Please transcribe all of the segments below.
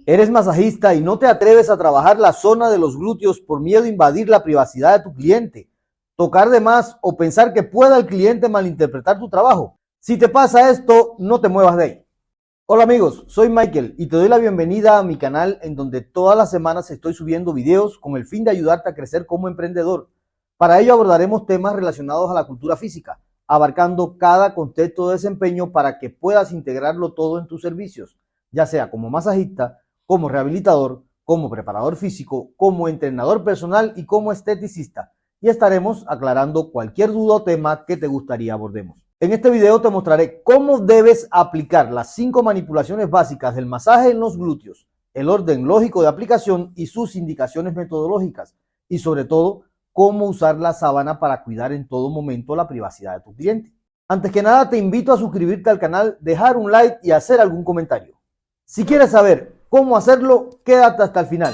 ¿Eres masajista y no te atreves a trabajar la zona de los glúteos por miedo a invadir la privacidad de tu cliente, tocar de más o pensar que pueda el cliente malinterpretar tu trabajo? Si te pasa esto, no te muevas de ahí. Hola amigos, soy Michael y te doy la bienvenida a mi canal en donde todas las semanas estoy subiendo videos con el fin de ayudarte a crecer como emprendedor. Para ello abordaremos temas relacionados a la cultura física, abarcando cada contexto de desempeño para que puedas integrarlo todo en tus servicios, ya sea como masajista, como rehabilitador, como preparador físico, como entrenador personal y como esteticista. Y estaremos aclarando cualquier duda o tema que te gustaría abordemos. En este video te mostraré cómo debes aplicar las 5 manipulaciones básicas del masaje en los glúteos, el orden lógico de aplicación y sus indicaciones metodológicas, y sobre todo, cómo usar la sábana para cuidar en todo momento la privacidad de tu cliente. Antes que nada, te invito a suscribirte al canal, dejar un like y hacer algún comentario. Si quieres saber cómo hacerlo, quédate hasta el final.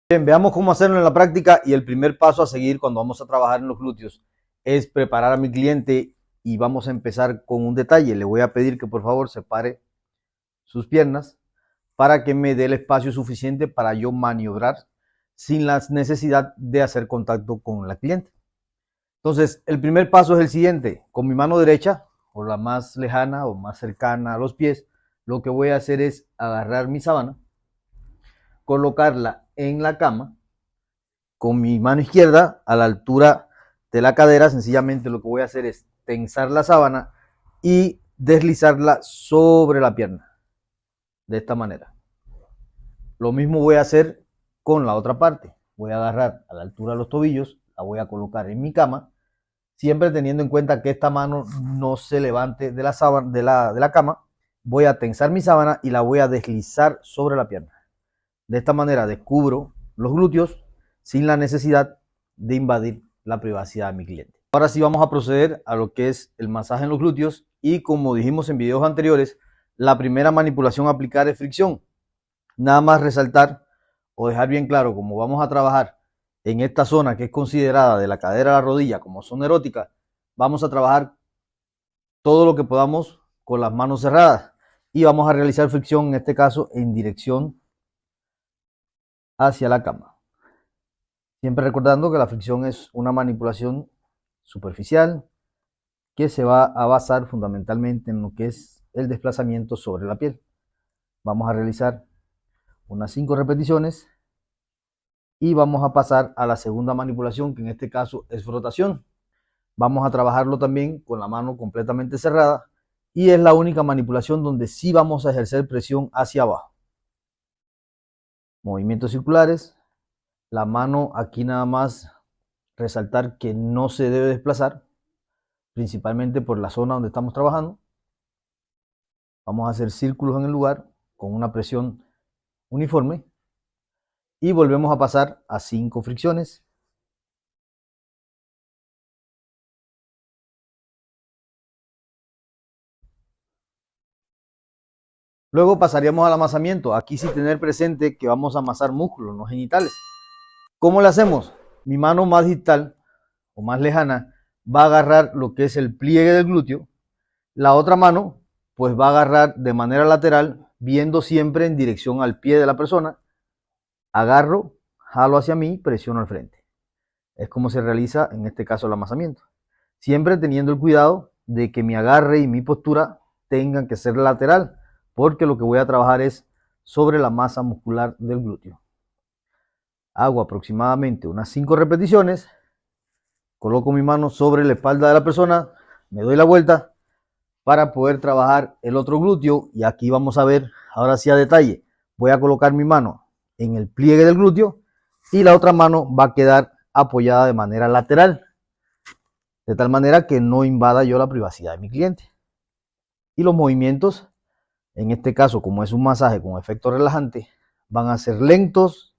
Bien, veamos cómo hacerlo en la práctica y el primer paso a seguir cuando vamos a trabajar en los glúteos es preparar a mi cliente y vamos a empezar con un detalle. Le voy a pedir que por favor separe sus piernas para que me dé el espacio suficiente para yo maniobrar sin la necesidad de hacer contacto con la cliente. Entonces, el primer paso es el siguiente. Con mi mano derecha, o la más lejana o más cercana a los pies, lo que voy a hacer es agarrar mi sábana, colocarla en la cama, con mi mano izquierda a la altura de la cadera. Sencillamente lo que voy a hacer es tensar la sábana y deslizarla sobre la pierna, de esta manera. Lo mismo voy a hacer con la otra parte. Voy a agarrar a la altura de los tobillos, la voy a colocar en mi cama, siempre teniendo en cuenta que esta mano no se levante de la, sábana, de la cama. Voy a tensar mi sábana y la voy a deslizar sobre la pierna. De esta manera descubro los glúteos sin la necesidad de invadir la privacidad de mi cliente. Ahora sí vamos a proceder a lo que es el masaje en los glúteos y como dijimos en videos anteriores, la primera manipulación a aplicar es fricción. Nada más resaltar o dejar bien claro, como vamos a trabajar en esta zona que es considerada de la cadera a la rodilla como zona erótica, vamos a trabajar todo lo que podamos con las manos cerradas y vamos a realizar fricción en este caso en dirección hacia la cama. Siempre recordando que la fricción es una manipulación superficial que se va a basar fundamentalmente en lo que es el desplazamiento sobre la piel. Vamos a realizar unas 5 repeticiones y vamos a pasar a la segunda manipulación, que en este caso es frotación. Vamos a trabajarlo también con la mano completamente cerrada y es la única manipulación donde sí vamos a ejercer presión hacia abajo. Movimientos circulares. La mano aquí nada más resaltar que no se debe desplazar, principalmente por la zona donde estamos trabajando. Vamos a hacer círculos en el lugar con una presión uniforme y volvemos a pasar a 5 fricciones. Luego pasaríamos al amasamiento. Aquí sí tener presente que vamos a amasar músculos, no genitales. ¿Cómo lo hacemos? Mi mano más distal o más lejana va a agarrar lo que es el pliegue del glúteo. La otra mano pues va a agarrar de manera lateral, viendo siempre en dirección al pie de la persona. Agarro, jalo hacia mí, presiono al frente. Es como se realiza en este caso el amasamiento. Siempre teniendo el cuidado de que mi agarre y mi postura tengan que ser lateral, porque lo que voy a trabajar es sobre la masa muscular del glúteo. Hago aproximadamente unas 5 repeticiones, coloco mi mano sobre la espalda de la persona, me doy la vuelta para poder trabajar el otro glúteo y aquí vamos a ver ahora sí a detalle. Voy a colocar mi mano en el pliegue del glúteo y la otra mano va a quedar apoyada de manera lateral, de tal manera que no invada yo la privacidad de mi cliente. Y los movimientos, en este caso como es un masaje con efecto relajante, van a ser lentos,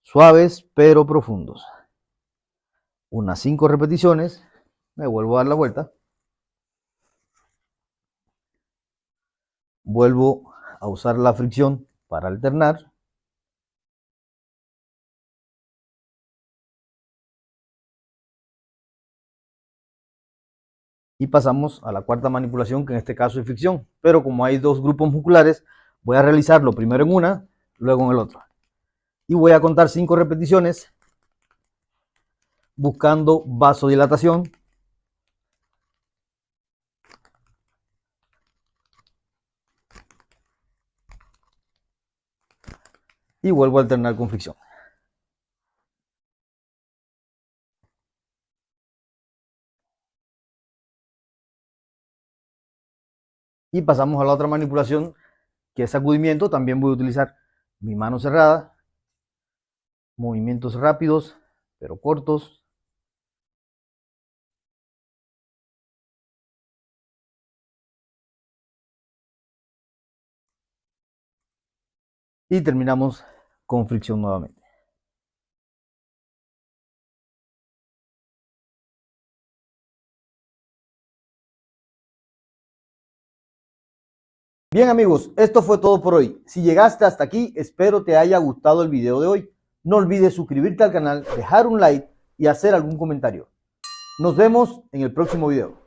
suaves pero profundos. Unas 5 repeticiones, me vuelvo a dar la vuelta, vuelvo a usar la fricción para alternar. Y pasamos a la cuarta manipulación, que en este caso es fricción. Pero como hay 2 grupos musculares, Voy a realizarlo primero en una, luego en el otro. Y voy a contar 5 repeticiones buscando vasodilatación. Y vuelvo a alternar con fricción. Y pasamos a la otra manipulación, que es sacudimiento. También voy a utilizar mi mano cerrada, movimientos rápidos pero cortos. Y terminamos con fricción nuevamente. Bien amigos, esto fue todo por hoy. Si llegaste hasta aquí, espero te haya gustado el video de hoy. No olvides suscribirte al canal, dejar un like y hacer algún comentario. Nos vemos en el próximo video.